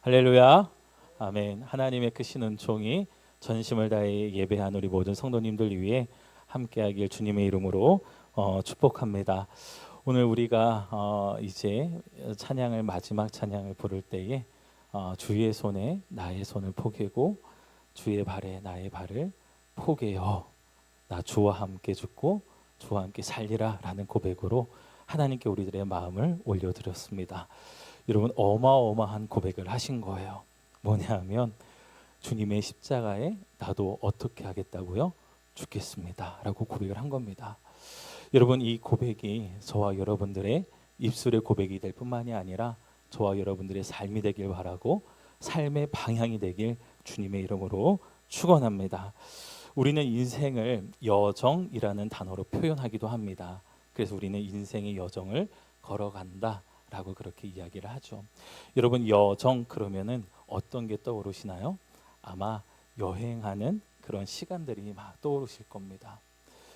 할렐루야. 아멘. 하나님의 크신 은총이 전심을 다해 예배한 우리 모든 성도님들 위해 함께하길 주님의 이름으로 축복합니다. 오늘 우리가 이제 찬양을 마지막 찬양을 부를 때에 주의 손에 나의 손을 포개고 주의 발에 나의 발을 포개어 나 주와 함께 죽고 주와 함께 살리라라는 고백으로 하나님께 우리들의 마음을 올려드렸습니다. 여러분 어마어마한 고백을 하신 거예요. 뭐냐면 주님의 십자가에 나도 어떻게 하겠다고요? 죽겠습니다 라고 고백을 한 겁니다. 여러분 이 고백이 저와 여러분들의 입술의 고백이 될 뿐만이 아니라 저와 여러분들의 삶이 되길 바라고 삶의 방향이 되길 주님의 이름으로 축원합니다. 우리는 인생을 여정이라는 단어로 표현하기도 합니다. 그래서 우리는 인생의 여정을 걸어간다 라고 그렇게 이야기를 하죠. 여러분 여정 그러면은 어떤 게 떠오르시나요? 아마 여행하는 그런 시간들이 막 떠오르실 겁니다.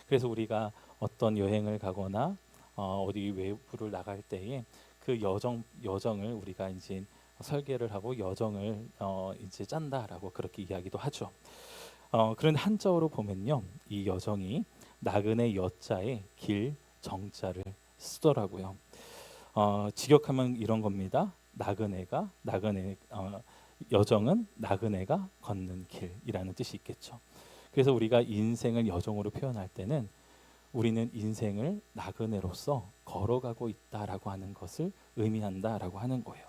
그래서 우리가 어떤 여행을 가거나 어디 외부를 나갈 때에 그 여정을 우리가 이제 설계를 하고 여정을 이제 짠다라고 그렇게 이야기도 하죠. 그런 한자어로 보면요, 이 여정이 나그네 여자에 길 정자를 쓰더라고요. 직역하면 이런 겁니다. 여정은 나그네가 걷는 길이라는 뜻이 있겠죠. 그래서 우리가 인생을 여정으로 표현할 때는 우리는 인생을 나그네로서 걸어가고 있다라고 하는 것을 의미한다라고 하는 거예요.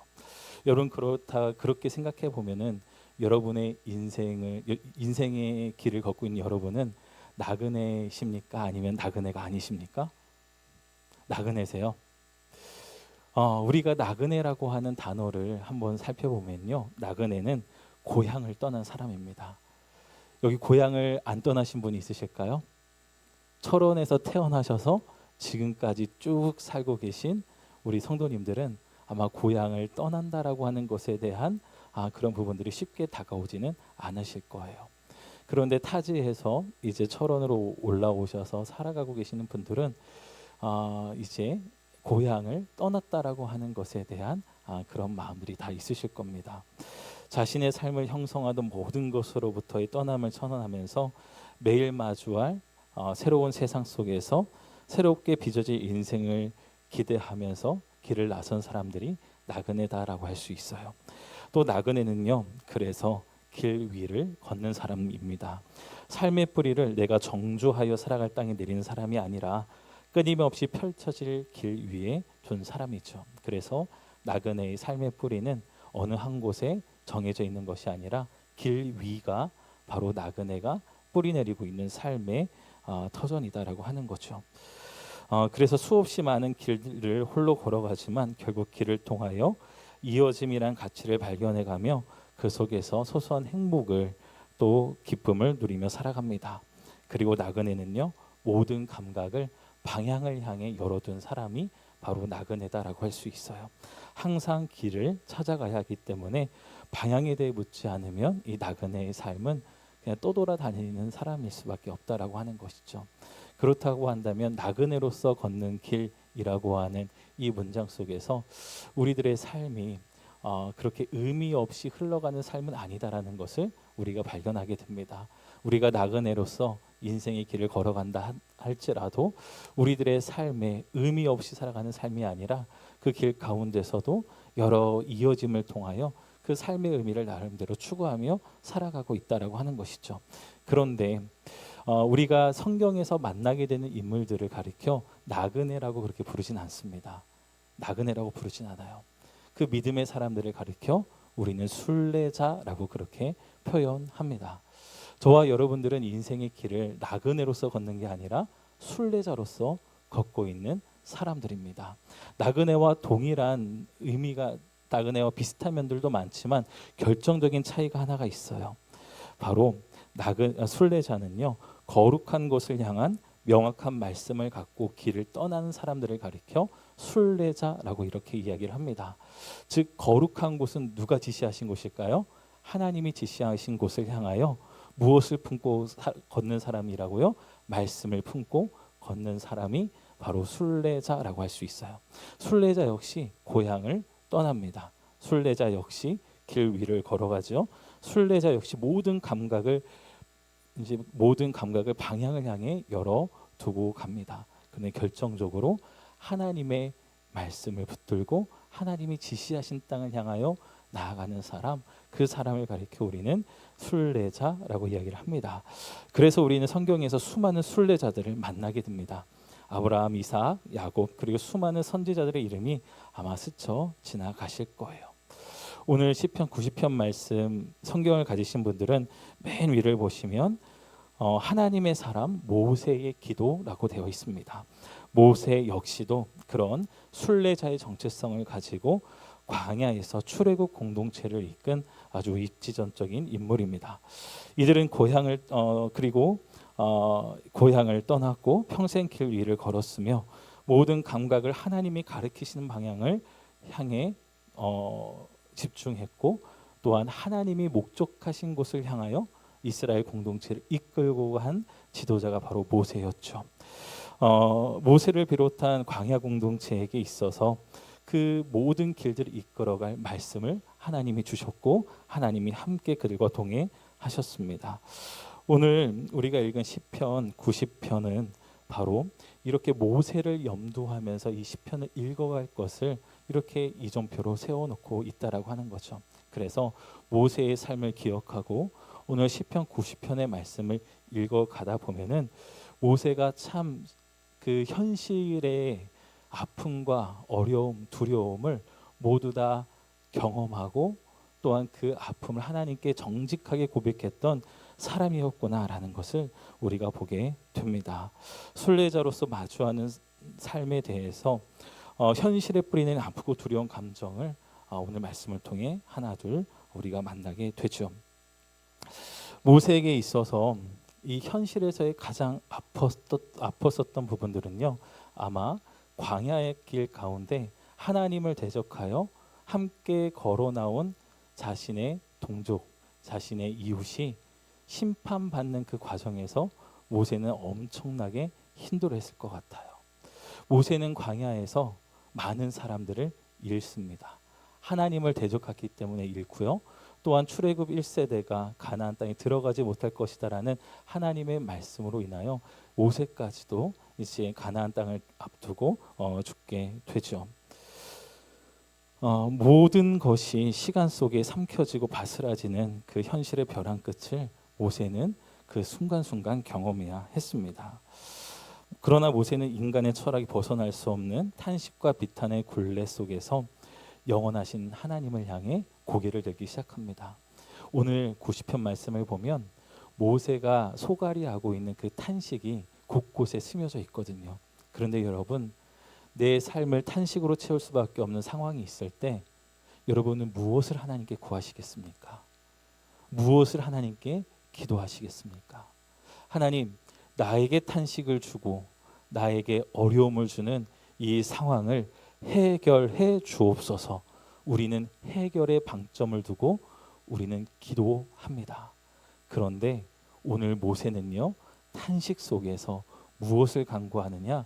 여러분 그렇게 생각해 보면은 여러분의 인생의 길을 걷고 있는 여러분은 나그네십니까? 아니면 나그네가 아니십니까? 나그네세요. 우리가 나그네라고 하는 단어를 한번 살펴보면요, 나그네는 고향을 떠난 사람입니다. 여기 고향을 안 떠나신 분이 있으실까요? 철원에서 태어나셔서 지금까지 쭉 살고 계신 우리 성도님들은 아마 고향을 떠난다라고 하는 것에 대한 그런 부분들이 쉽게 다가오지는 않으실 거예요. 그런데 타지에서 이제 철원으로 올라오셔서 살아가고 계시는 분들은 이제 고향을 떠났다라고 하는 것에 대한 그런 마음들이 다 있으실 겁니다. 자신의 삶을 형성하던 모든 것으로부터의 떠남을 선언하면서 매일 마주할 새로운 세상 속에서 새롭게 빚어질 인생을 기대하면서 길을 나선 사람들이 나그네다라고 할 수 있어요. 또 나그네는요, 그래서 길 위를 걷는 사람입니다. 삶의 뿌리를 내가 정주하여 살아갈 땅에 내리는 사람이 아니라 끊임없이 펼쳐질 길 위에 둔 사람이죠. 그래서 나그네의 삶의 뿌리는 어느 한 곳에 정해져 있는 것이 아니라 길 위가 바로 나그네가 뿌리 내리고 있는 삶의 터전이다라고 하는 거죠. 그래서 수없이 많은 길을 홀로 걸어가지만 결국 길을 통하여 이어짐이란 가치를 발견해가며 그 속에서 소소한 행복을 또 기쁨을 누리며 살아갑니다. 그리고 나그네는요, 모든 감각을 방향을 향해 열어둔 사람이 바로 나그네다라고 할 수 있어요. 항상 길을 찾아가야 하기 때문에 방향에 대해 묻지 않으면 이 나그네의 삶은 그냥 떠돌아다니는 사람일 수밖에 없다라고 하는 것이죠. 그렇다고 한다면 나그네로서 걷는 길이라고 하는 이 문장 속에서 우리들의 삶이 그렇게 의미 없이 흘러가는 삶은 아니다라는 것을 우리가 발견하게 됩니다. 우리가 나그네로서 인생의 길을 걸어간다 할지라도 우리들의 삶에 의미 없이 살아가는 삶이 아니라 그 길 가운데서도 여러 이어짐을 통하여 그 삶의 의미를 나름대로 추구하며 살아가고 있다라고 하는 것이죠. 그런데 우리가 성경에서 만나게 되는 인물들을 가리켜 나그네라고 그렇게 부르진 않습니다. 나그네라고 부르진 않아요. 그 믿음의 사람들을 가리켜 우리는 순례자라고 그렇게 표현합니다. 저와 여러분들은 인생의 길을 나그네로서 걷는 게 아니라 순례자로서 걷고 있는 사람들입니다. 나그네와 동일한 의미가 나그네와 비슷한 면들도 많지만 결정적인 차이가 하나가 있어요. 바로 순례자는요, 거룩한 곳을 향한 명확한 말씀을 갖고 길을 떠나는 사람들을 가리켜 순례자라고 이렇게 이야기를 합니다. 즉 거룩한 곳은 누가 지시하신 곳일까요? 하나님이 지시하신 곳을 향하여 무엇을 품고 걷는 사람이라고요? 말씀을 품고 걷는 사람이 바로 순례자라고 할 수 있어요. 순례자 역시 고향을 떠납니다. 순례자 역시 길 위를 걸어가죠. 순례자 역시 모든 감각을 방향을 향해 열어 두고 갑니다. 그런데 결정적으로 하나님의 말씀을 붙들고 하나님이 지시하신 땅을 향하여 나아가는 사람, 그 사람을 가리켜 우리는 순례자라고 이야기를 합니다. 그래서 우리는 성경에서 수많은 순례자들을 만나게 됩니다. 아브라함, 이삭, 야곱, 그리고 수많은 선지자들의 이름이 아마 스쳐 지나가실 거예요. 오늘 시편 90편 말씀 성경을 가지신 분들은 맨 위를 보시면 하나님의 사람 모세의 기도라고 되어 있습니다. 모세 역시도 그런 순례자의 정체성을 가지고 광야에서 출애굽 공동체를 이끈 아주 입지전적인 인물입니다. 이들은 고향을 떠났고 평생 길 위를 걸었으며 모든 감각을 하나님이 가르치시는 방향을 향해 집중했고 또한 하나님이 목적하신 곳을 향하여 이스라엘 공동체를 이끌고 간 지도자가 바로 모세였죠. 모세를 비롯한 광야 공동체에게 있어서 그 모든 길들을 이끌어갈 말씀을 하나님이 주셨고 하나님이 함께 그들과 동행하셨습니다. 오늘 우리가 읽은 시편 90편은 바로 이렇게 모세를 염두하면서 이 시편을 읽어갈 것을 이렇게 이정표로 세워놓고 있다라고 하는 거죠. 그래서 모세의 삶을 기억하고 오늘 시편 90편의 말씀을 읽어가다 보면은 모세가 참 그 현실의 아픔과 어려움, 두려움을 모두 다 경험하고 또한 그 아픔을 하나님께 정직하게 고백했던 사람이었구나라는 것을 우리가 보게 됩니다. 순례자로서 마주하는 삶에 대해서 현실에 뿌리는 아프고 두려운 감정을 오늘 말씀을 통해 하나둘 우리가 만나게 되죠. 모세에게 있어서 이 현실에서의 가장 아팠었던 부분들은요, 아마 광야의 길 가운데 하나님을 대적하여 함께 걸어 나온 자신의 동족, 자신의 이웃이 심판받는 그 과정에서 모세는 엄청나게 힘들어했을 것 같아요. 모세는 광야에서 많은 사람들을 잃습니다. 하나님을 대적했기 때문에 잃고요. 또한 출애굽 1세대가 가나안 땅에 들어가지 못할 것이다라는 하나님의 말씀으로 인하여 모세까지도 이제 가나안 땅을 앞두고 죽게 되죠. 모든 것이 시간 속에 삼켜지고 바스라지는 그 현실의 벼랑 끝을 모세는 그 순간순간 경험해야 했습니다. 그러나 모세는 인간의 철학이 벗어날 수 없는 탄식과 비탄의 굴레 속에서 영원하신 하나님을 향해 고개를 들기 시작합니다. 오늘 90편 말씀을 보면 모세가 소갈이하고 있는 그 탄식이 곳곳에 스며져 있거든요. 그런데 여러분, 내 삶을 탄식으로 채울 수밖에 없는 상황이 있을 때 여러분은 무엇을 하나님께 구하시겠습니까? 무엇을 하나님께 기도하시겠습니까? 하나님, 나에게 탄식을 주고 나에게 어려움을 주는 이 상황을 해결해 주옵소서. 우리는 해결의 방점을 두고 우리는 기도합니다. 그런데 오늘 모세는요, 탄식 속에서 무엇을 간구하느냐?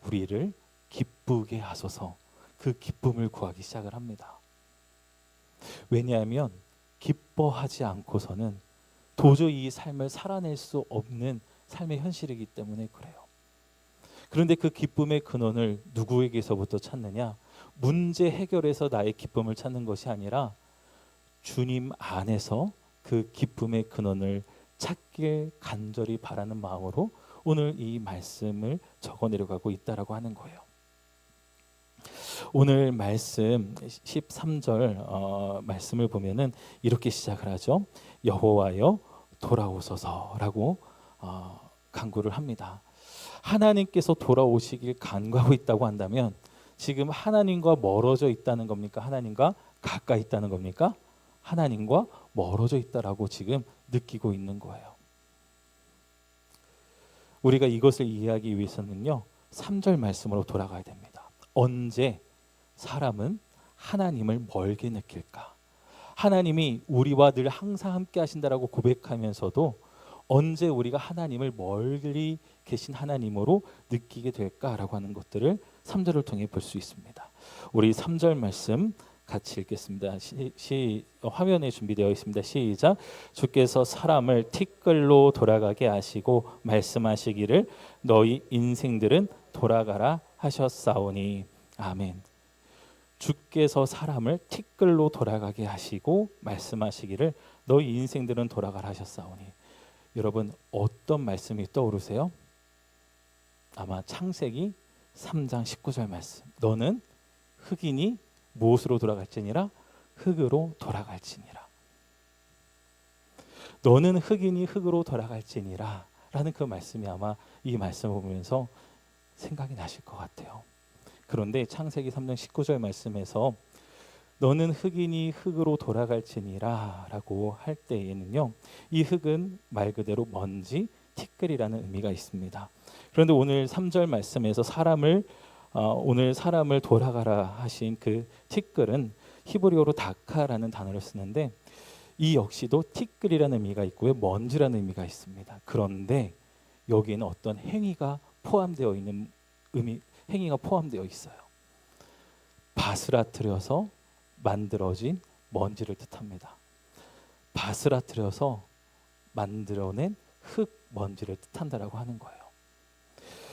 우리를 기쁘게 하소서. 그 기쁨을 구하기 시작을 합니다. 왜냐하면 기뻐하지 않고서는 도저히 이 삶을 살아낼 수 없는 삶의 현실이기 때문에 그래요. 그런데 그 기쁨의 근원을 누구에게서부터 찾느냐? 문제 해결에서 나의 기쁨을 찾는 것이 아니라 주님 안에서 그 기쁨의 근원을 찾길 간절히 바라는 마음으로 오늘 이 말씀을 적어 내려가고 있다라고 하는 거예요. 오늘 말씀 13절 말씀을 보면은 이렇게 시작을 하죠. 여호와여 돌아오소서라고 간구를 합니다. 하나님께서 돌아오시길 간구하고 있다고 한다면 지금 하나님과 멀어져 있다는 겁니까? 하나님과 가까이 있다는 겁니까? 하나님과 멀어져 있다라고 지금 느끼고 있는 거예요. 우리가 이것을 이해하기 위해서는요, 3절 말씀으로 돌아가야 됩니다. 언제 사람은 하나님을 멀게 느낄까? 하나님이 우리와 늘 항상 함께 하신다라고 고백하면서도 언제 우리가 하나님을 멀리 계신 하나님으로 느끼게 될까라고 하는 것들을 3절을 통해 볼 수 있습니다. 우리 3절 말씀 같이 읽겠습니다. 화면에 준비되어 있습니다. 시작. 주께서 사람을 티끌로 돌아가게 하시고 말씀하시기를 너희 인생들은 돌아가라 하셨사오니. 아멘. 주께서 사람을 티끌로 돌아가게 하시고 말씀하시기를 너희 인생들은 돌아가라 하셨사오니. 여러분 어떤 말씀이 떠오르세요? 아마 창세기 3장 19절 말씀. 너는 흙이니 무엇으로 돌아갈지니라? 흙으로 돌아갈지니라. 너는 흙이니 흙으로 돌아갈지니라 라는 그 말씀이 아마 이 말씀을 보면서 생각이 나실 것 같아요. 그런데 창세기 3장 19절 말씀에서 너는 흙이니 흙으로 돌아갈지니라 라고 할 때에는요, 이 흙은 말 그대로 먼지, 티끌이라는 의미가 있습니다. 그런데 오늘 3절 말씀에서 오늘 사람을 돌아가라 하신 그 티끌은 히브리어로 다카라는 단어를 쓰는데, 이 역시도 티끌이라는 의미가 있고요, 먼지라는 의미가 있습니다. 그런데 여기에는 어떤 행위가 포함되어 있어요. 바스라트려서 만들어진 먼지를 뜻합니다. 바스라트려서 만들어낸 흙 먼지를 뜻한다라고 하는 거예요.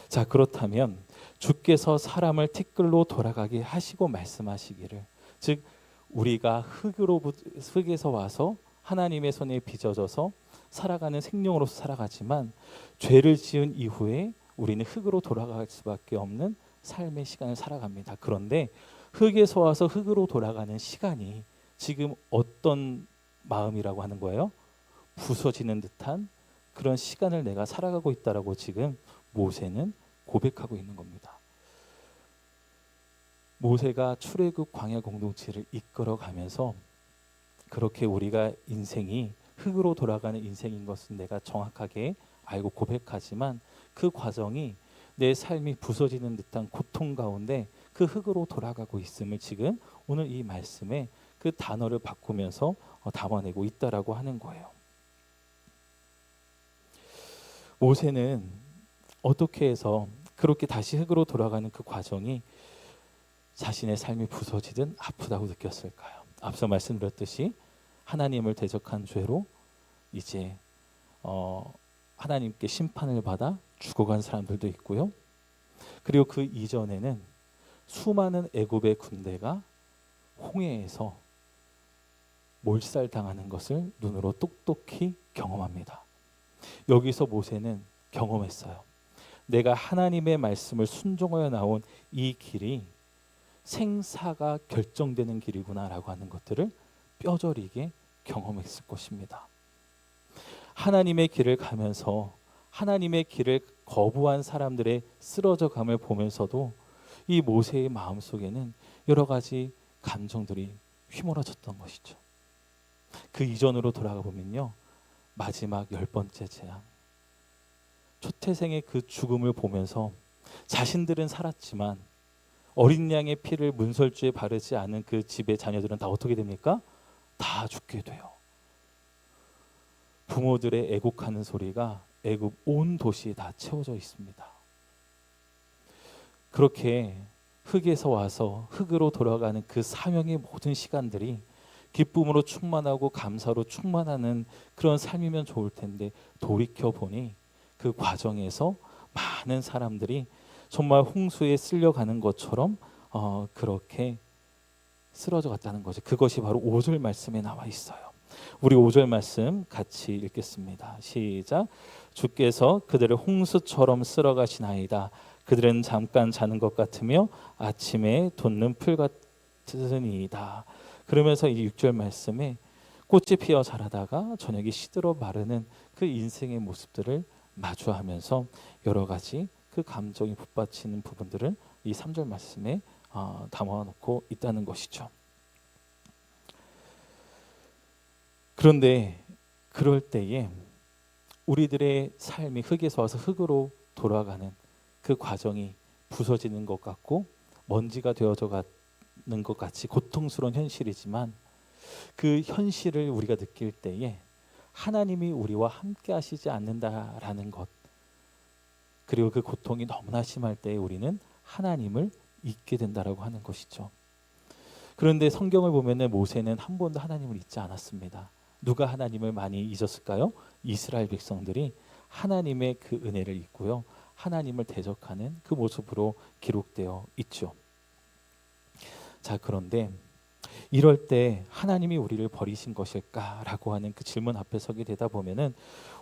자, 그렇다면 주께서 사람을 티끌로 돌아가게 하시고 말씀하시기를, 즉 우리가 흙에서 와서 하나님의 손에 빚어져서 살아가는 생명으로서 살아가지만 죄를 지은 이후에 우리는 흙으로 돌아갈 수밖에 없는 삶의 시간을 살아갑니다. 그런데 흙에서 와서 흙으로 돌아가는 시간이 지금 어떤 마음이라고 하는 거예요? 부서지는 듯한 그런 시간을 내가 살아가고 있다라고 지금 모세는 고백하고 있는 겁니다. 모세가 출애굽 광야 공동체를 이끌어가면서 그렇게 우리가 인생이 흙으로 돌아가는 인생인 것은 내가 정확하게 알고 고백하지만 그 과정이 내 삶이 부서지는 듯한 고통 가운데 그 흙으로 돌아가고 있음을 지금 오늘 이 말씀에 그 단어를 바꾸면서 담아내고 있다라고 하는 거예요. 모세는 어떻게 해서 그렇게 다시 흙으로 돌아가는 그 과정이 자신의 삶이 부서지든 아프다고 느꼈을까요? 앞서 말씀드렸듯이 하나님을 대적한 죄로 이제 하나님께 심판을 받아 죽어간 사람들도 있고요. 그리고 그 이전에는 수많은 애굽의 군대가 홍해에서 몰살당하는 것을 눈으로 똑똑히 경험합니다. 여기서 모세는 경험했어요. 내가 하나님의 말씀을 순종하여 나온 이 길이 생사가 결정되는 길이구나라고 하는 것들을 뼈저리게 경험했을 것입니다. 하나님의 길을 가면서 하나님의 길을 거부한 사람들의 쓰러져감을 보면서도 이 모세의 마음속에는 여러 가지 감정들이 휘몰아쳤던 것이죠. 그 이전으로 돌아가 보면요, 마지막 10번째 재앙, 초태생의 그 죽음을 보면서 자신들은 살았지만 어린 양의 피를 문설주에 바르지 않은 그 집의 자녀들은 다 어떻게 됩니까? 다 죽게 돼요. 부모들의 애곡하는 소리가 애굽 온 도시에 다 채워져 있습니다. 그렇게 흙에서 와서 흙으로 돌아가는 그 사명의 모든 시간들이 기쁨으로 충만하고 감사로 충만하는 그런 삶이면 좋을 텐데, 돌이켜 보니 그 과정에서 많은 사람들이 정말 홍수에 쓸려가는 것처럼 그렇게 쓰러져 갔다는 거죠. 그것이 바로 5절 말씀에 나와 있어요. 우리 5절 말씀 같이 읽겠습니다. 시작. 주께서 그들을 홍수처럼 쓸어가시나이다. 그들은 잠깐 자는 것 같으며 아침에 돋는 풀 같으니이다. 그러면서 이 6절 말씀에 꽃이 피어 자라다가 저녁에 시들어 마르는 그 인생의 모습들을 마주하면서 여러 가지 그 감정이 북받치는 부분들을 이 3절 말씀에 담아놓고 있다는 것이죠. 그런데 그럴 때에 우리들의 삶이 흙에서 와서 흙으로 돌아가는 그 과정이 부서지는 것 같고 먼지가 되어져 가는 것 같이 고통스러운 현실이지만, 그 현실을 우리가 느낄 때에 하나님이 우리와 함께 하시지 않는다라는 것, 그리고 그 고통이 너무나 심할 때에 우리는 하나님을 잊게 된다라고 하는 것이죠. 그런데 성경을 보면은 모세는 한 번도 하나님을 잊지 않았습니다. 누가 하나님을 많이 잊었을까요? 이스라엘 백성들이 하나님의 그 은혜를 잊고요, 하나님을 대적하는 그 모습으로 기록되어 있죠. 자, 그런데 이럴 때 하나님이 우리를 버리신 것일까라고 하는 그 질문 앞에 서게 되다 보면은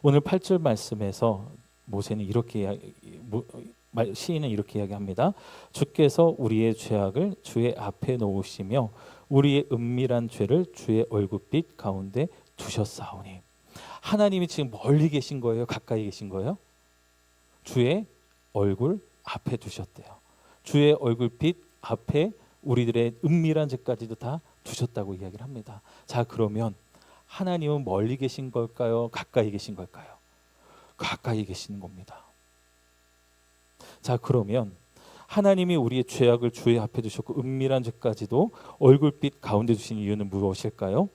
오늘 8절 말씀에서 모세는 시인은 이렇게 이야기합니다. 주께서 우리의 죄악을 주의 앞에 놓으시며 우리의 은밀한 죄를 주의 얼굴빛 가운데 두셨사오니. 하나님이 지금 멀리 계신 거예요? 가까이 계신 거예요? 주의 얼굴 앞에 두셨대요. 주의 얼굴빛 앞에 우리들의 은밀한 죄까지도 다 두셨다고 이야기를 합니다. 자, 그러면 하나님은 멀리 계신 걸까요? 가까이 계신 걸까요? 가까이 계시는 겁니다. 자, 그러면 하나님이 우리의 죄악을 주의 앞에 두셨고 은밀한 죄까지도 얼굴빛 가운데 두신 이유는 무엇일까요?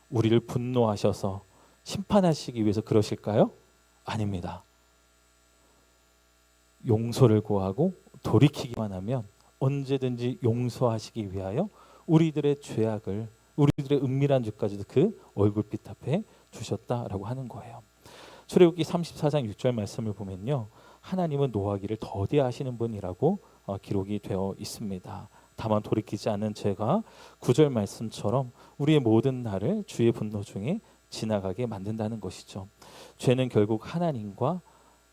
우리를 분노하셔서 심판하시기 위해서 그러실까요? 아닙니다. 용서를 구하고 돌이키기만 하면 언제든지 용서하시기 위하여 우리들의 죄악을, 우리들의 은밀한 죄까지도 그 얼굴빛 앞에 주셨다라고 하는 거예요. 출애굽기 34장 6절 말씀을 보면요, 하나님은 노하기를 더디하시는 분이라고 기록이 되어 있습니다. 다만 돌이키지 않는 죄가 9절 말씀처럼 우리의 모든 날을 주의 분노 중에 지나가게 만든다는 것이죠. 죄는 결국 하나님과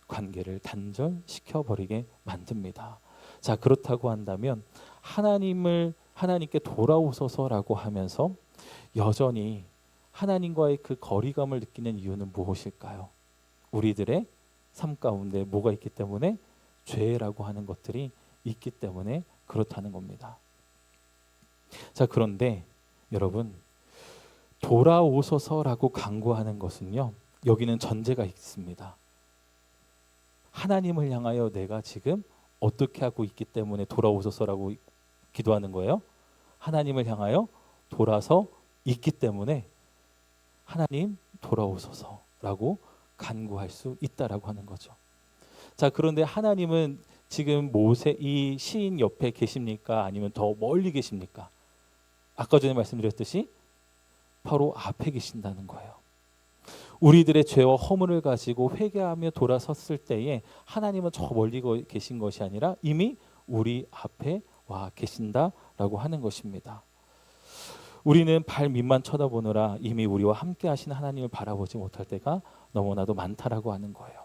관계를 단절시켜 버리게 만듭니다. 자, 그렇다고 한다면 하나님께 돌아오소서라고 하면서 여전히 하나님과의 그 거리감을 느끼는 이유는 무엇일까요? 우리들의 삶 가운데 뭐가 있기 때문에? 죄라고 하는 것들이 있기 때문에 그렇다는 겁니다. 자, 그런데 여러분, 돌아오소서라고 간구하는 것은요, 여기는 전제가 있습니다. 하나님을 향하여 내가 지금 어떻게 하고 있기 때문에 돌아오소서라고 기도하는 거예요? 하나님을 향하여 돌아서 있기 때문에 하나님 돌아오소서라고 간구할 수 있다라고 하는 거죠. 자, 그런데 하나님은 지금 모세 이 시인 옆에 계십니까? 아니면 더 멀리 계십니까? 아까 전에 말씀드렸듯이 바로 앞에 계신다는 거예요. 우리들의 죄와 허물을 가지고 회개하며 돌아섰을 때에 하나님은 저 멀리 계신 것이 아니라 이미 우리 앞에 와 계신다라고 하는 것입니다. 우리는 발 밑만 쳐다보느라 이미 우리와 함께 하신 하나님을 바라보지 못할 때가 너무나도 많다라고 하는 거예요.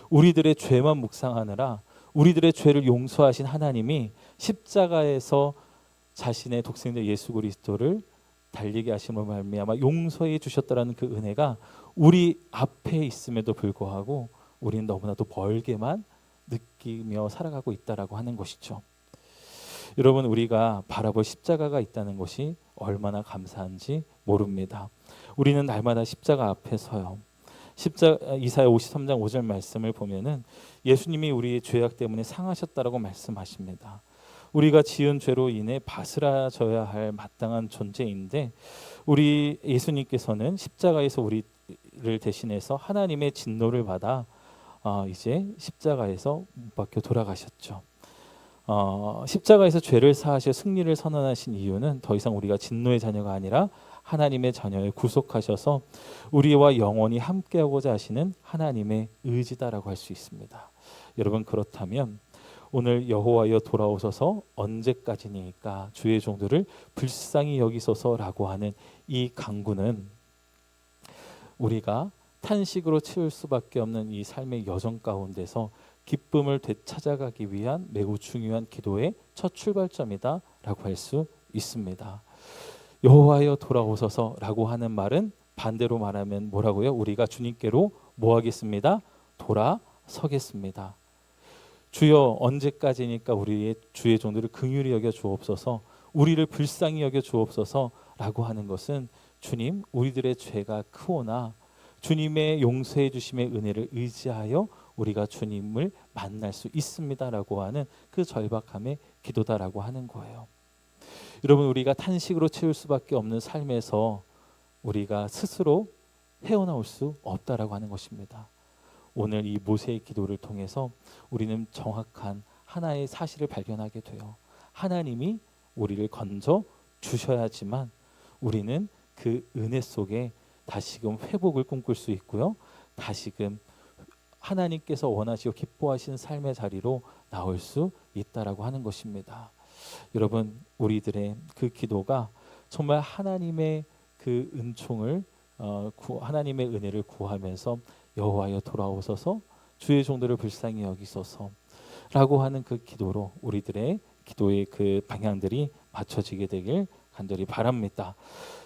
우리들의 죄만 묵상하느라 우리들의 죄를 용서하신 하나님이 십자가에서 자신의 독생자 예수 그리스도를 달리게 하심으로 말미암아 용서해 주셨다라는 그 은혜가 우리 앞에 있음에도 불구하고 우리는 너무나도 멀게만 느끼며 살아가고 있다라고 하는 것이죠. 여러분, 우리가 바라볼 십자가가 있다는 것이 얼마나 감사한지 모릅니다. 우리는 날마다 십자가 앞에 서요. 이사야 53장 5절 말씀을 보면은 예수님이 우리의 죄악 때문에 상하셨다라고 말씀하십니다. 우리가 지은 죄로 인해 바스라져야 할 마땅한 존재인데 우리 예수님께서는 십자가에서 우리를 대신해서 하나님의 진노를 받아 이제 십자가에서 못 박혀 돌아가셨죠. 십자가에서 죄를 사하셔 승리를 선언하신 이유는 더 이상 우리가 진노의 자녀가 아니라 하나님의 자녀에 구속하셔서 우리와 영원히 함께하고자 하시는 하나님의 의지다라고 할 수 있습니다. 여러분, 그렇다면 오늘 여호와여 돌아오소서 언제까지니까 주의 종들을 불쌍히 여기소서라고 하는 이 간구는 우리가 탄식으로 채울 수밖에 없는 이 삶의 여정 가운데서 기쁨을 되찾아가기 위한 매우 중요한 기도의 첫 출발점이다라고 할 수 있습니다. 여호와여 돌아오소서라고 하는 말은 반대로 말하면 뭐라고요? 우리가 주님께로 뭐 하겠습니다? 돌아서겠습니다. 주여 언제까지니까 우리의 주의 종들을 긍휼히 여겨 주옵소서, 우리를 불쌍히 여겨 주옵소서라고 하는 것은 주님, 우리들의 죄가 크오나 주님의 용서해 주심의 은혜를 의지하여 우리가 주님을 만날 수 있습니다라고 하는 그 절박함의 기도다라고 하는 거예요. 여러분, 우리가 탄식으로 채울 수밖에 없는 삶에서 우리가 스스로 헤어나올 수 없다라고 하는 것입니다. 오늘 이 모세의 기도를 통해서 우리는 정확한 하나의 사실을 발견하게 돼요. 하나님이 우리를 건져 주셔야지만 우리는 그 은혜 속에 다시금 회복을 꿈꿀 수 있고요. 다시금 하나님께서 원하시고 기뻐하시는 삶의 자리로 나올 수 있다라고 하는 것입니다. 여러분, 우리들의 그 기도가 정말 하나님의 그 은총을 하나님의 은혜를 구하면서 여호와여 돌아오소서, 주의 종들을 불쌍히 여기소서라고 하는 그 기도로 우리들의 기도의 그 방향들이 맞춰지게 되길 간절히 바랍니다.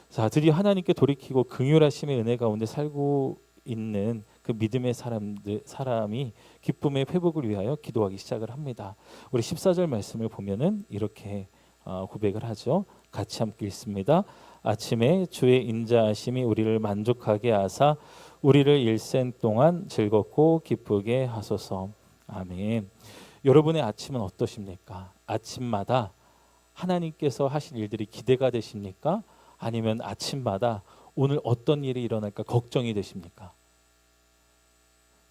자, 드디어 하나님께 돌이키고 긍휼하심의 은혜 가운데 살고 있는 그 믿음의 사람이 기쁨의 회복을 위하여 기도하기 시작을 합니다. 우리 14절 말씀을 보면은 이렇게 고백을 하죠. 같이 함께 읽습니다. 아침에 주의 인자하심이 우리를 만족하게 하사 우리를 일생 동안 즐겁고 기쁘게 하소서. 아멘. 여러분의 아침은 어떠십니까? 아침마다 하나님께서 하실 일들이 기대가 되십니까? 아니면 아침마다 오늘 어떤 일이 일어날까 걱정이 되십니까?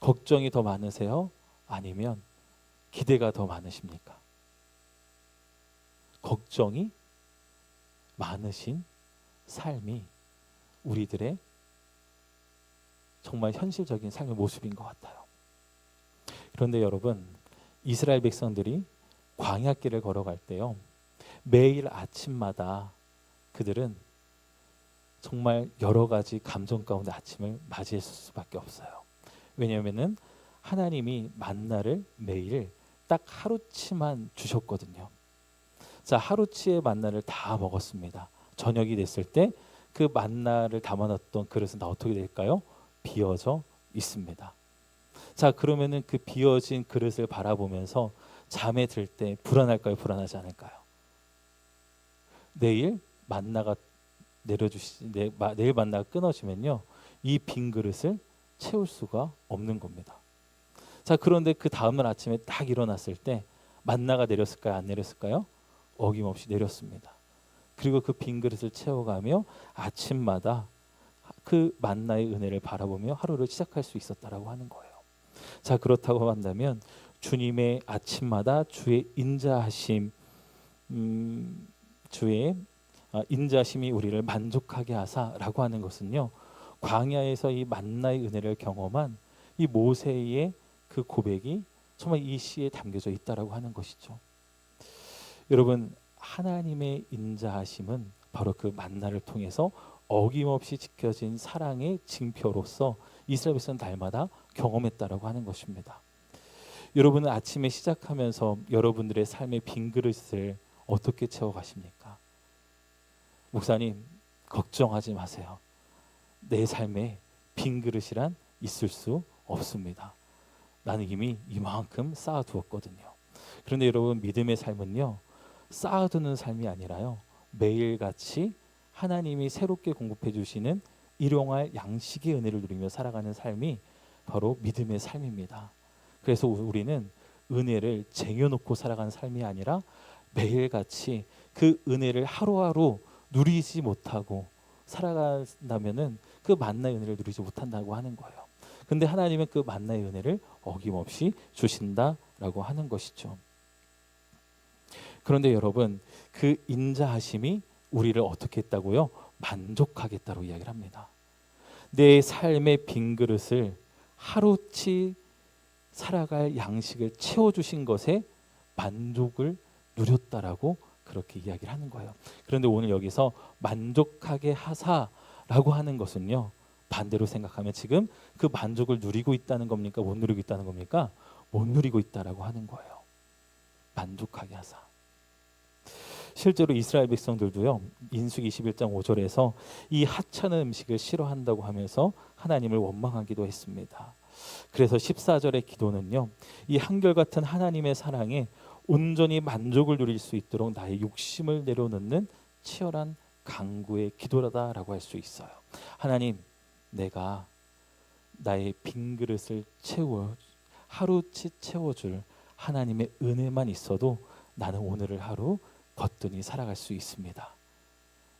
걱정이 더 많으세요? 아니면 기대가 더 많으십니까? 걱정이 많으신 삶이 우리들의 정말 현실적인 삶의 모습인 것 같아요. 그런데 여러분, 이스라엘 백성들이 광야길을 걸어갈 때요, 매일 아침마다 그들은 정말 여러 가지 감정 가운데 아침을 맞이했을 수밖에 없어요. 왜냐하면은 하나님이 만나를 매일 딱 하루치만 주셨거든요. 자, 하루치의 만나를 다 먹었습니다. 저녁이 됐을 때 그 만나를 담아놨던 그릇은 다 어떻게 될까요? 비어져 있습니다. 자, 그러면은 그 비어진 그릇을 바라보면서 잠에 들 때 불안할까요? 불안하지 않을까요? 내일 만나가 내일 만나가 끊어지면요, 이 빈 그릇을 채울 수가 없는 겁니다. 자, 그런데 그 다음날 아침에 딱 일어났을 때 만나가 내렸을까요? 안 내렸을까요? 어김없이 내렸습니다. 그리고 그 빈 그릇을 채워가며 아침마다 그 만나의 은혜를 바라보며 하루를 시작할 수 있었다라고 하는 거예요. 자, 그렇다고 한다면 주님의 아침마다 주의 인자하심, 주의 인자심이 우리를 만족하게 하사라고 하는 것은요, 광야에서 이 만나의 은혜를 경험한 이 모세의 그 고백이 정말 이 시에 담겨져 있다라고 하는 것이죠. 여러분, 하나님의 인자하심은 바로 그 만나를 통해서 어김없이 지켜진 사랑의 징표로서 이스라엘 백성은 날마다 경험했다라고 하는 것입니다. 여러분은 아침에 시작하면서 여러분들의 삶의 빈 그릇을 어떻게 채워가십니까? 목사님, 걱정하지 마세요. 내 삶에 빈 그릇이란 있을 수 없습니다. 나는 이미 이만큼 쌓아두었거든요. 그런데 여러분, 믿음의 삶은요, 쌓아두는 삶이 아니라요, 매일같이 하나님이 새롭게 공급해 주시는 일용할 양식의 은혜를 누리며 살아가는 삶이 바로 믿음의 삶입니다. 그래서 우리는 은혜를 쟁여놓고 살아가는 삶이 아니라 매일같이 그 은혜를 하루하루 누리지 못하고 살아간다면은 그 만나의 은혜를 누리지 못한다고 하는 거예요. 근데 하나님은 그 만나의 은혜를 어김없이 주신다라고 하는 것이죠. 그런데 여러분, 그 인자하심이 우리를 어떻게 했다고요? 만족하겠다고 이야기를 합니다. 내 삶의 빈 그릇을 하루치 살아갈 양식을 채워주신 것에 만족을 누렸다라고 그렇게 이야기를 하는 거예요. 그런데 오늘 여기서 만족하게 하사라고 하는 것은요, 반대로 생각하면 지금 그 만족을 누리고 있다는 겁니까? 못 누리고 있다는 겁니까? 못 누리고 있다라고 하는 거예요. 만족하게 하사. 실제로 이스라엘 백성들도요, 민수기 21장 5절에서 이 하찮은 음식을 싫어한다고 하면서 하나님을 원망하기도 했습니다. 그래서 14절의 기도는요, 이 한결같은 하나님의 사랑에 온전히 만족을 누릴 수 있도록 나의 욕심을 내려놓는 치열한 간구의 기도라다라고 할 수 있어요. 하나님, 내가 나의 빈 그릇을 하루치 채워줄 하나님의 은혜만 있어도 나는 오늘을 하루 거뜬히 살아갈 수 있습니다.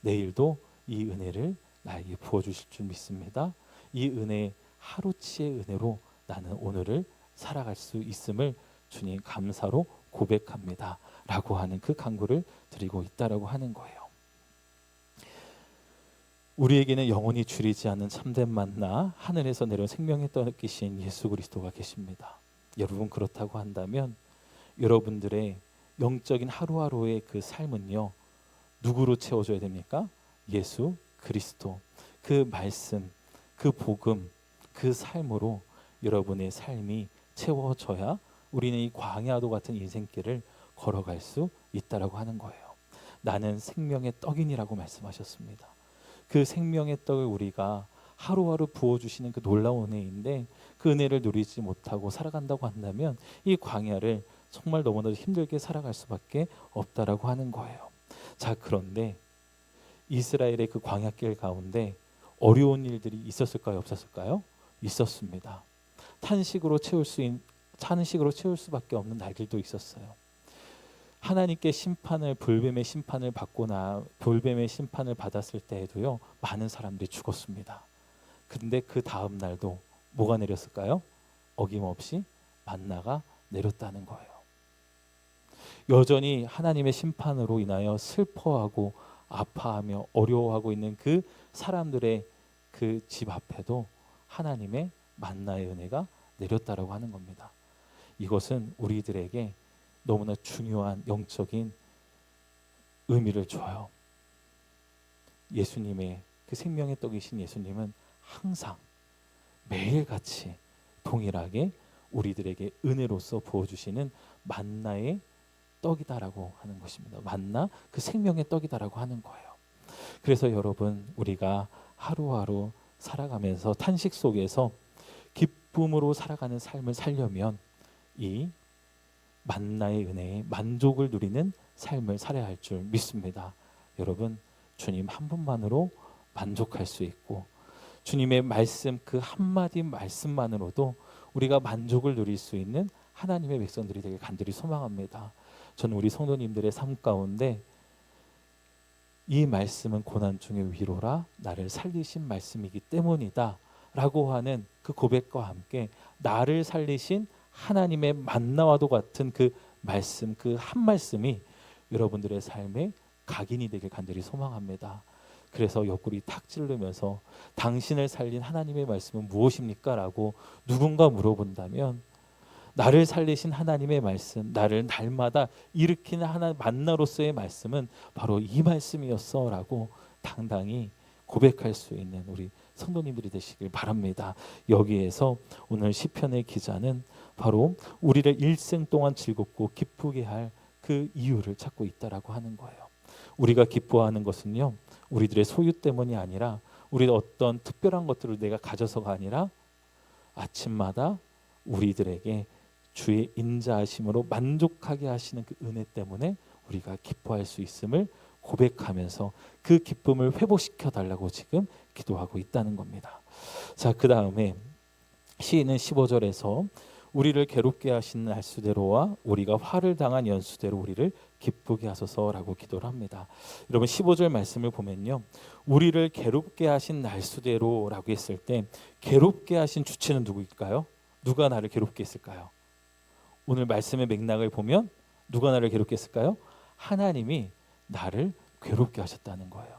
내일도 이 은혜를 나에게 부어주실 줄 믿습니다. 이 은혜, 하루치의 은혜로 나는 오늘을 살아갈 수 있음을 주님 감사로 고백합니다 라고 하는 그 간구를 드리고 있다라고 하는 거예요. 우리에게는 영원히 줄이지 않는 참된 만나 하늘에서 내려온 생명의 떡이신 예수 그리스도가 계십니다. 여러분 그렇다고 한다면 여러분들의 영적인 하루하루의 그 삶은요 누구로 채워줘야 됩니까? 예수 그리스도, 그 말씀, 그 복음, 그 삶으로 여러분의 삶이 채워져야 우리는 이 광야도 같은 인생길을 걸어갈 수 있다라고 하는 거예요. 나는 생명의 떡이니라고 말씀하셨습니다. 그 생명의 떡을 우리가 하루하루 부어주시는 그 놀라운 은혜인데 그 은혜를 누리지 못하고 살아간다고 한다면 이 광야를 정말 너무나도 힘들게 살아갈 수밖에 없다라고 하는 거예요. 자, 그런데 이스라엘의 그 광야길 가운데 어려운 일들이 있었을까요? 없었을까요? 있었습니다. 탄식으로 채울 수밖에 없는 날들도 있었어요. 하나님께 불뱀의 심판을 받거나 돌뱀의 심판을 받았을 때에도요 많은 사람들이 죽었습니다. 근데 그 다음 날도 뭐가 내렸을까요? 어김없이 만나가 내렸다는 거예요. 여전히 하나님의 심판으로 인하여 슬퍼하고 아파하며 어려워하고 있는 그 사람들의 그 집 앞에도 하나님의 만나의 은혜가 내렸다라고 하는 겁니다. 이것은 우리들에게 너무나 중요한 영적인 의미를 줘요. 예수님의 그 생명의 떡이신 예수님은 항상 매일같이 동일하게 우리들에게 은혜로서 부어주시는 만나의 떡이다라고 하는 것입니다. 만나, 그 생명의 떡이다라고 하는 거예요. 그래서 여러분 우리가 하루하루 살아가면서 탄식 속에서 기쁨으로 살아가는 삶을 살려면 이 만나의 은혜에 만족을 누리는 삶을 살아야 할 줄 믿습니다. 여러분 주님 한 분만으로 만족할 수 있고 주님의 말씀 그 한마디 말씀만으로도 우리가 만족을 누릴 수 있는 하나님의 백성들이 되길 간절히 소망합니다. 저는 우리 성도님들의 삶 가운데 이 말씀은 고난 중의 위로라 나를 살리신 말씀이기 때문이다 라고 하는 그 고백과 함께 나를 살리신 하나님의 만나와도 같은 그 말씀, 그 한 말씀이 여러분들의 삶에 각인이 되길 간절히 소망합니다. 그래서 옆구리 탁 찌르면서 당신을 살린 하나님의 말씀은 무엇입니까? 라고 누군가 물어본다면 나를 살리신 하나님의 말씀, 나를 날마다 일으키는 하나 만나로서의 말씀은 바로 이 말씀이었어 라고 당당히 고백할 수 있는 우리 성도님들이 되시길 바랍니다. 여기에서 오늘 시편의 기자는 바로 우리를 일생 동안 즐겁고 기쁘게 할 그 이유를 찾고 있다라고 하는 거예요. 우리가 기뻐하는 것은요 우리들의 소유 때문이 아니라 우리의 어떤 특별한 것들을 내가 가져서가 아니라 아침마다 우리들에게 주의 인자하심으로 만족하게 하시는 그 은혜 때문에 우리가 기뻐할 수 있음을 고백하면서 그 기쁨을 회복시켜 달라고 지금 기도하고 있다는 겁니다. 자, 그 다음에 시인은 15절에서 우리를 괴롭게 하신 날수대로와 우리가 화를 당한 연수대로 우리를 기쁘게 하소서라고 기도를 합니다. 여러분 15절 말씀을 보면요 우리를 괴롭게 하신 날수대로라고 했을 때 괴롭게 하신 주체는 누구일까요? 누가 나를 괴롭게 했을까요? 오늘 말씀의 맥락을 보면 누가 나를 괴롭게 했을까요? 하나님이 나를 괴롭게 하셨다는 거예요.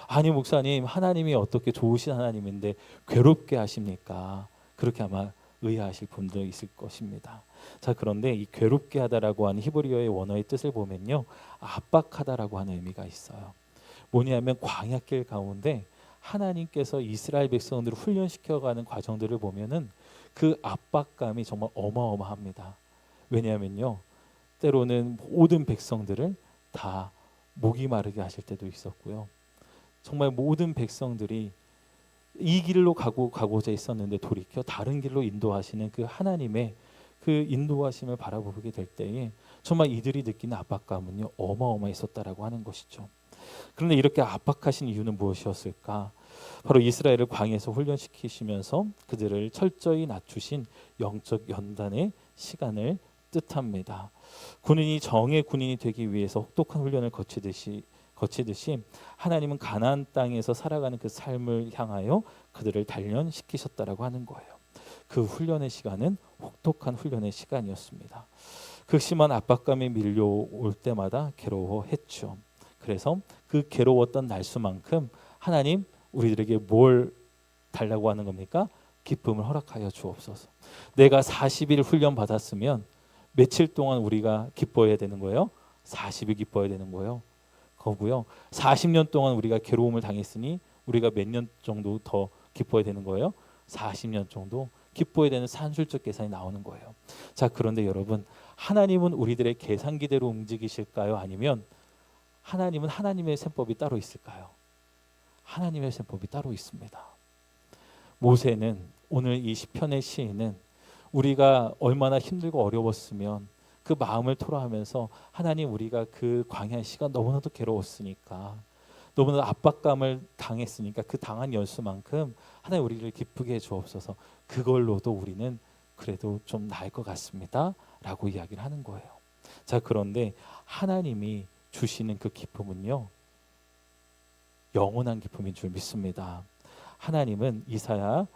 아니 목사님 하나님이 어떻게 좋으신 하나님인데 괴롭게 하십니까? 그렇게 아마 의아하실 분도 있을 것입니다. 자, 그런데 이 괴롭게 하다라고 하는 히브리어의 원어의 뜻을 보면요 압박하다라고 하는 의미가 있어요. 뭐냐면 광야길 가운데 하나님께서 이스라엘 백성들을 훈련시켜가는 과정들을 보면은 그 압박감이 정말 어마어마합니다. 왜냐하면요 때로는 모든 백성들을 다 목이 마르게 하실 때도 있었고요. 정말 모든 백성들이 이 길로 가고자 있었는데 돌이켜 다른 길로 인도하시는 그 하나님의 그 인도하심을 바라보게 될 때에 정말 이들이 느끼는 압박감은요 어마어마했었다라고 하는 것이죠. 그런데 이렇게 압박하신 이유는 무엇이었을까? 바로 이스라엘을 광야에서 훈련시키시면서 그들을 철저히 낮추신 영적 연단의 시간을 뜻합니다. 군인이 정의 군인이 되기 위해서 혹독한 훈련을 거치듯이 하나님은 가나안 땅에서 살아가는 그 삶을 향하여 그들을 단련시키셨다라고 하는 거예요. 그 훈련의 시간은 혹독한 훈련의 시간이었습니다. 그 심한 압박감이 밀려올 때마다 괴로워했죠. 그래서 그 괴로웠던 날수만큼 하나님 우리들에게 뭘 달라고 하는 겁니까? 기쁨을 허락하여 주옵소서. 내가 40일 훈련 받았으면 며칠 동안 우리가 기뻐해야 되는 거예요? 40일 기뻐해야 되는 거예요. 거고요. 40년 동안 우리가 괴로움을 당했으니 우리가 몇 년 정도 더 기뻐해야 되는 거예요? 40년 정도 기뻐해야 되는 산술적 계산이 나오는 거예요. 자, 그런데 여러분, 하나님은 우리들의 계산기대로 움직이실까요? 아니면 하나님은 하나님의 셈법이 따로 있을까요? 하나님의 셈법이 따로 있습니다. 모세는, 오늘 이 시편의 시인은 우리가 얼마나 힘들고 어려웠으면 그 마음을 토로하면서 하나님, 우리가 그 광야의 시간 너무나도 괴로웠으니까, 너무나도 압박감을 당했으니까 그 당한 연수만큼 하나님 우리를 기쁘게 해 주옵소서. 그걸로도 우리는 그래도 좀 나을 것 같습니다 라고 이야기를 하는 거예요. 자, 그런데 하나님이 주시는 그 기쁨은요, 영원한 기쁨인 줄 믿습니다. 하나님은 이사야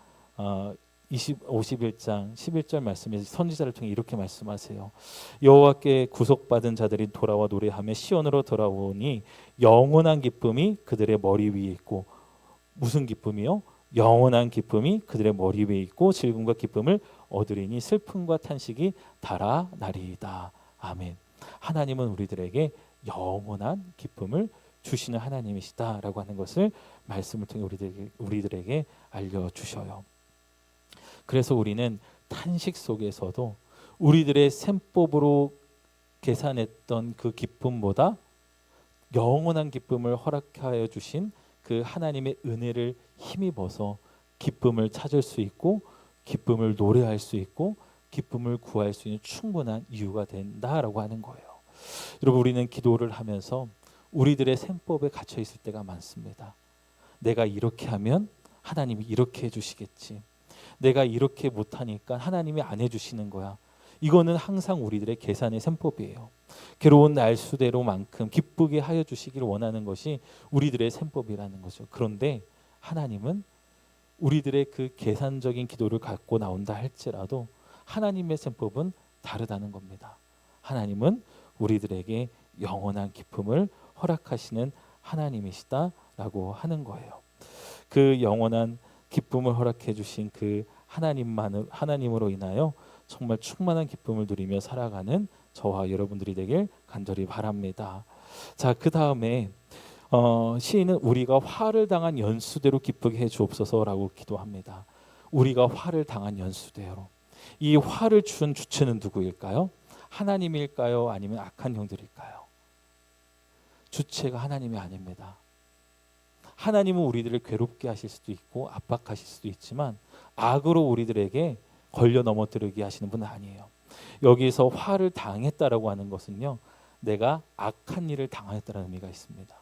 51장 11절 말씀에서 선지자를 통해 이렇게 말씀하세요. 여호와께 구속받은 자들이 돌아와 노래하며 시온으로 돌아오니 영원한 기쁨이 그들의 머리 위에 있고, 무슨 기쁨이요? 영원한 기쁨이 그들의 머리 위에 있고 즐거움과 기쁨을 얻으리니 슬픔과 탄식이 달아나리이다. 아멘. 하나님은 우리들에게 영원한 기쁨을 주시는 하나님이시다라고 하는 것을 말씀을 통해 우리들에게 알려주셔요. 그래서 우리는 탄식 속에서도 우리들의 셈법으로 계산했던 그 기쁨보다 영원한 기쁨을 허락하여 주신 그 하나님의 은혜를 힘입어서 기쁨을 찾을 수 있고, 기쁨을 노래할 수 있고, 기쁨을 구할 수 있는 충분한 이유가 된다라고 하는 거예요. 여러분, 우리는 기도를 하면서 우리들의 셈법에 갇혀 있을 때가 많습니다. 내가 이렇게 하면 하나님이 이렇게 해주시겠지, 내가 이렇게 못하니까 하나님이 안 해주시는 거야. 이거는 항상 우리들의 계산의 셈법이에요. 괴로운 날수대로만큼 기쁘게 하여 주시기를 원하는 것이 우리들의 셈법이라는 거죠. 그런데 하나님은 우리들의 그 계산적인 기도를 갖고 나온다 할지라도 하나님의 셈법은 다르다는 겁니다. 하나님은 우리들에게 영원한 기쁨을 허락하시는 하나님이시다라고 하는 거예요. 그 영원한 기쁨을 허락해 주신 그 하나님으로 인하여 정말 충만한 기쁨을 누리며 살아가는 저와 여러분들이 되길 간절히 바랍니다. 자, 그 다음에 시인은 우리가 화를 당한 연수대로 기쁘게 해 주옵소서라고 기도합니다. 우리가 화를 당한 연수대로. 이 화를 준 주체는 누구일까요? 하나님일까요? 아니면 악한 영들일까요? 주체가 하나님이 아닙니다. 하나님은 우리들을 괴롭게 하실 수도 있고 압박하실 수도 있지만 악으로 우리들에게 걸려 넘어뜨리게 하시는 분은 아니에요. 여기서 화를 당했다라고 하는 것은요, 내가 악한 일을 당하였다는 의미가 있습니다.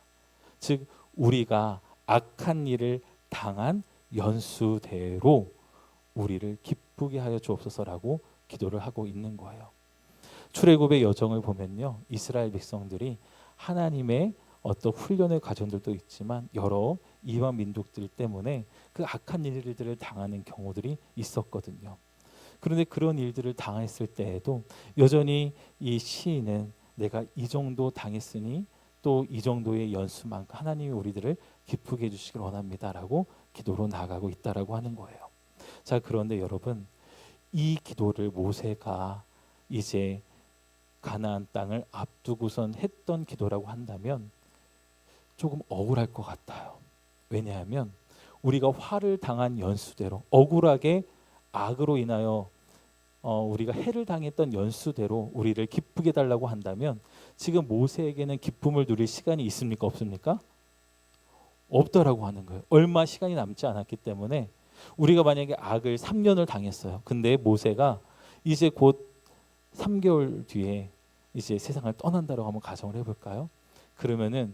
즉 우리가 악한 일을 당한 연수대로 우리를 기쁘게 하여 주옵소서라고 기도를 하고 있는 거예요. 출애굽의 여정을 보면요, 이스라엘 백성들이 하나님의 어떤 훈련의 과정들도 있지만 여러 이방 민족들 때문에 그 악한 일들을 당하는 경우들이 있었거든요. 그런데 그런 일들을 당했을 때에도 여전히 이 시인은 내가 이 정도 당했으니 또 이 정도의 연수만큼 하나님이 우리들을 기쁘게 해주시길 원합니다라고 기도로 나아가고 있다라고 하는 거예요. 자, 그런데 여러분, 이 기도를 모세가 이제 가나안 땅을 앞두고선 했던 기도라고 한다면 조금 억울할 것 같아요. 왜냐하면 우리가 화를 당한 연수대로, 억울하게 악으로 인하여 우리가 해를 당했던 연수대로 우리를 기쁘게 달라고 한다면 지금 모세에게는 기쁨을 누릴 시간이 있습니까? 없습니까? 없다라고 하는 거예요. 얼마 시간이 남지 않았기 때문에 우리가 만약에 악을 3년을 당했어요. 근데 모세가 이제 곧 3개월 뒤에 이제 세상을 떠난다라고 한번 가정을 해볼까요? 그러면은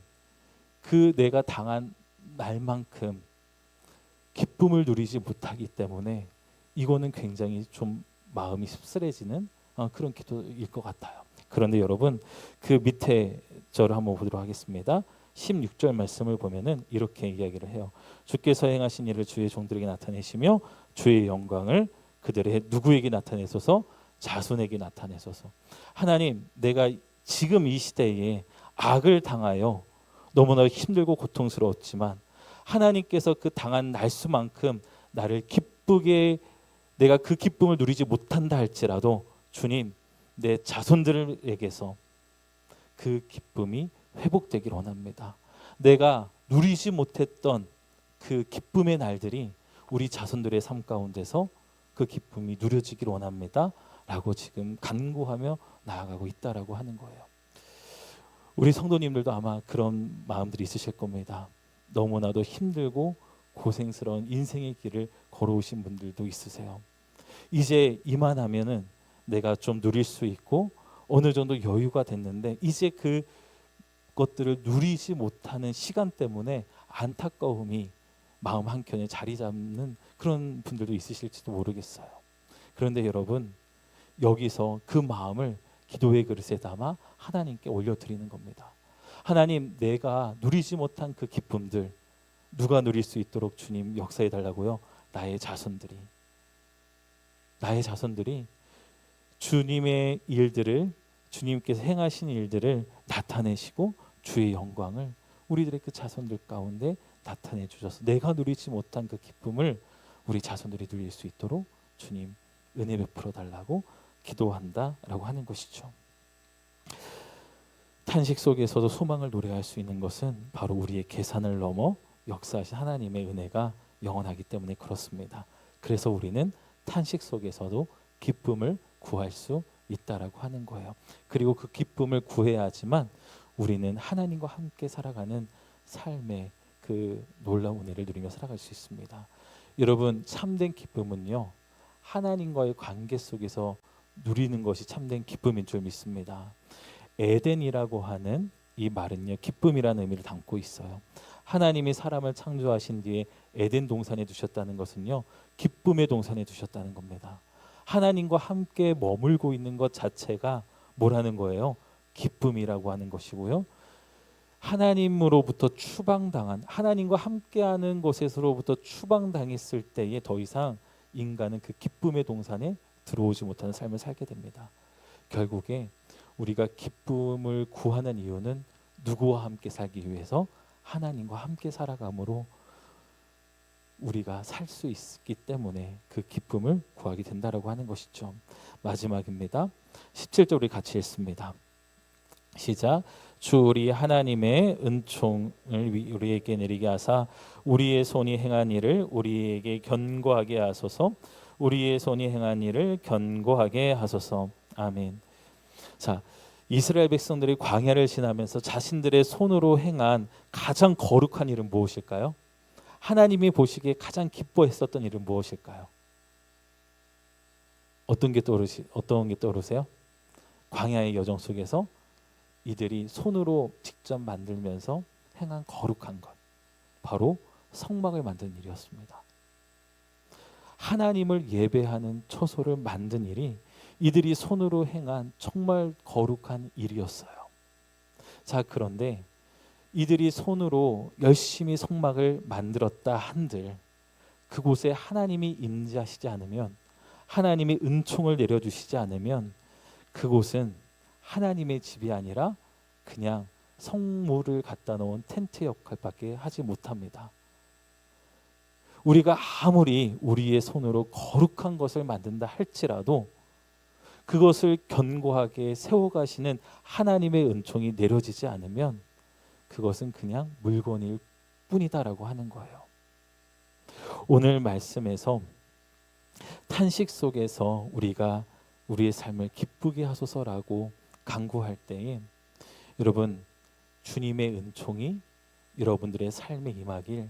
그 내가 당한 날만큼 기쁨을 누리지 못하기 때문에 이거는 굉장히 좀 마음이 씁쓸해지는 그런 기도일 것 같아요. 그런데 여러분, 그 밑에 절을 한번 보도록 하겠습니다. 16절 말씀을 보면은 이렇게 이야기를 해요. 주께서 행하신 일을 주의 종들에게 나타내시며 주의 영광을 그들의 누구에게 나타내소서? 자손에게 나타내소서. 하나님, 내가 지금 이 시대에 악을 당하여 너무나 힘들고 고통스러웠지만 하나님께서 그 당한 날수만큼 나를 기쁘게 내가 그 기쁨을 누리지 못한다 할지라도 주님 내 자손들에게서 그 기쁨이 회복되길 원합니다. 내가 누리지 못했던 그 기쁨의 날들이 우리 자손들의 삶 가운데서 그 기쁨이 누려지길 원합니다 라고 지금 간구하며 나아가고 있다라고 하는 거예요. 우리 성도님들도 아마 그런 마음들이 있으실 겁니다. 너무나도 힘들고 고생스러운 인생의 길을 걸어오신 분들도 있으세요. 이제 이만하면은 내가 좀 누릴 수 있고 어느 정도 여유가 됐는데 이제 그 것들을 누리지 못하는 시간 때문에 안타까움이 마음 한켠에 자리 잡는 그런 분들도 있으실지도 모르겠어요. 그런데 여러분 여기서 그 마음을 기도의 그릇에 담아 하나님께 올려드리는 겁니다. 하나님 내가 누리지 못한 그 기쁨들 누가 누릴 수 있도록 주님 역사해 달라고요. 나의 자손들이 주님의 일들을 주님께서 행하신 일들을 나타내시고 주의 영광을 우리들의 그 자손들 가운데 나타내 주셔서 내가 누리지 못한 그 기쁨을 우리 자손들이 누릴 수 있도록 주님 은혜 베풀어 달라고 기도한다라고 하는 것이죠. 탄식 속에서도 소망을 노래할 수 있는 것은 바로 우리의 계산을 넘어 역사하신 하나님의 은혜가 영원하기 때문에 그렇습니다. 그래서 우리는 탄식 속에서도 기쁨을 구할 수 있다라고 하는 거예요. 그리고 그 기쁨을 구해야 하지만 우리는 하나님과 함께 살아가는 삶의 그 놀라운 은혜를 누리며 살아갈 수 있습니다. 여러분 참된 기쁨은요 하나님과의 관계 속에서 누리는 것이 참된 기쁨인 줄 믿습니다. 에덴이라고 하는 이 말은요 기쁨이라는 의미를 담고 있어요. 하나님이 사람을 창조하신 뒤에 에덴 동산에 두셨다는 것은요 기쁨의 동산에 두셨다는 겁니다. 하나님과 함께 머물고 있는 것 자체가 뭐라는 거예요? 기쁨이라고 하는 것이고요. 하나님으로부터 추방당한 하나님과 함께하는 곳에서로부터 추방당했을 때에 더 이상 인간은 그 기쁨의 동산에 들어오지 못하는 삶을 살게 됩니다. 결국에 우리가 기쁨을 구하는 이유는 누구와 함께 살기 위해서 하나님과 함께 살아감으로 우리가 살 수 있기 때문에 그 기쁨을 구하게 된다라고 하는 것이죠. 마지막입니다. 17절 우리 같이 읽습니다. 시작. 주 우리 하나님의 은총을 우리에게 내리게 하사 우리의 손이 행한 일을 우리에게 견고하게 하소서. 우리의 손이 행한 일을 견고하게 하소서. 아멘. 자, 이스라엘 백성들이 광야를 지나면서 자신들의 손으로 행한 가장 거룩한 일은 무엇일까요? 하나님이 보시기에 가장 기뻐했었던 일은 무엇일까요? 어떤 게 떠오르세요? 광야의 여정 속에서 이들이 손으로 직접 만들면서 행한 거룩한 것, 바로 성막을 만든 일이었습니다. 하나님을 예배하는 처소를 만든 일이 이들이 손으로 행한 정말 거룩한 일이었어요. 자, 그런데 이들이 손으로 열심히 성막을 만들었다 한들 그곳에 하나님이 임재하시지 않으면, 하나님이 은총을 내려주시지 않으면 그곳은 하나님의 집이 아니라 그냥 성물을 갖다 놓은 텐트 역할밖에 하지 못합니다. 우리가 아무리 우리의 손으로 거룩한 것을 만든다 할지라도 그것을 견고하게 세워가시는 하나님의 은총이 내려지지 않으면 그것은 그냥 물건일 뿐이다라고 하는 거예요. 오늘 말씀에서 탄식 속에서 우리가 우리의 삶을 기쁘게 하소서라고 간구할 때에 여러분 주님의 은총이 여러분들의 삶에 임하길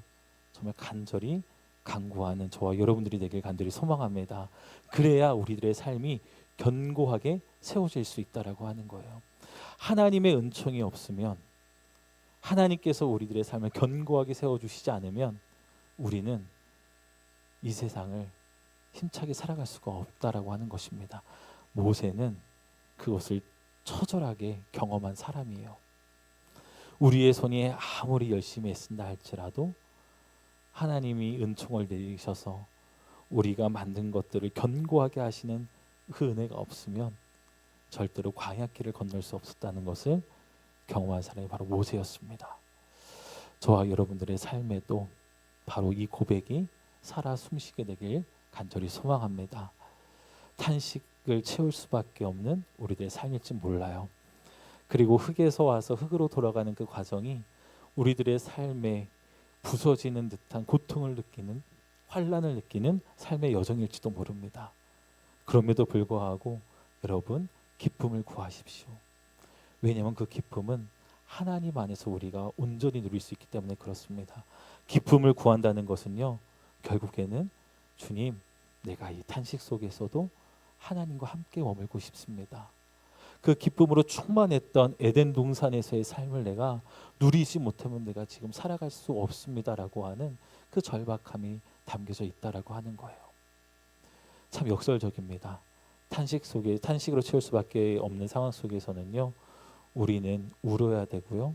정말 간절히 간구하는 저와 여러분들이 되길 간절히 소망합니다. 그래야 우리들의 삶이 견고하게 세워질 수 있다라고 하는 거예요. 하나님의 은총이 없으면, 하나님께서 우리들의 삶을 견고하게 세워주시지 않으면 우리는 이 세상을 힘차게 살아갈 수가 없다라고 하는 것입니다. 모세는 그것을 처절하게 경험한 사람이에요. 우리의 손이 아무리 열심히 애쓴다 할지라도 하나님이 은총을 내리셔서 우리가 만든 것들을 견고하게 하시는 그 은혜가 없으면 절대로 광야길을 건널 수 없었다는 것을 경험한 사람이 바로 모세였습니다. 저와 여러분들의 삶에도 바로 이 고백이 살아 숨쉬게 되길 간절히 소망합니다. 탄식을 채울 수밖에 없는 우리들의 삶일지 몰라요. 그리고 흙에서 와서 흙으로 돌아가는 그 과정이 우리들의 삶에 부서지는 듯한 고통을 느끼는, 환난을 느끼는 삶의 여정일지도 모릅니다. 그럼에도 불구하고 여러분, 기쁨을 구하십시오. 왜냐하면 그 기쁨은 하나님 안에서 우리가 온전히 누릴 수 있기 때문에 그렇습니다. 기쁨을 구한다는 것은요, 결국에는 주님, 내가 이 탄식 속에서도 하나님과 함께 머물고 싶습니다. 그 기쁨으로 충만했던 에덴 동산에서의 삶을 내가 누리지 못하면 내가 지금 살아갈 수 없습니다라고 하는 그 절박함이 담겨져 있다라고 하는 거예요. 참 역설적입니다. 탄식으로 채울 수밖에 없는 상황 속에서는요, 우리는 울어야 되고요,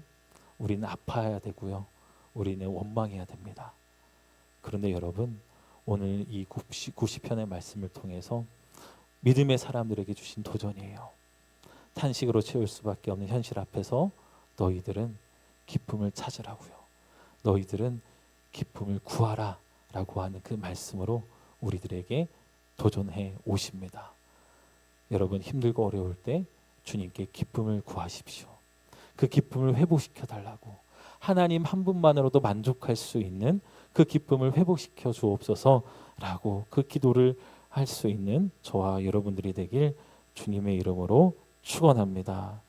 우리는 아파야 되고요, 우리는 원망해야 됩니다. 그런데 여러분, 오늘 이 90편의 말씀을 통해서 믿음의 사람들에게 주신 도전이에요. 탄식으로 채울 수밖에 없는 현실 앞에서 너희들은 기쁨을 찾으라고요. 너희들은 기쁨을 구하라 라고 하는 그 말씀으로 우리들에게 도전해 오십니다. 여러분, 힘들고 어려울 때 주님께 기쁨을 구하십시오. 그 기쁨을 회복시켜 달라고, 하나님 한 분만으로도 만족할 수 있는 그 기쁨을 회복시켜 주옵소서라고 그 기도를 할 수 있는 저와 여러분들이 되길 주님의 이름으로 축원합니다.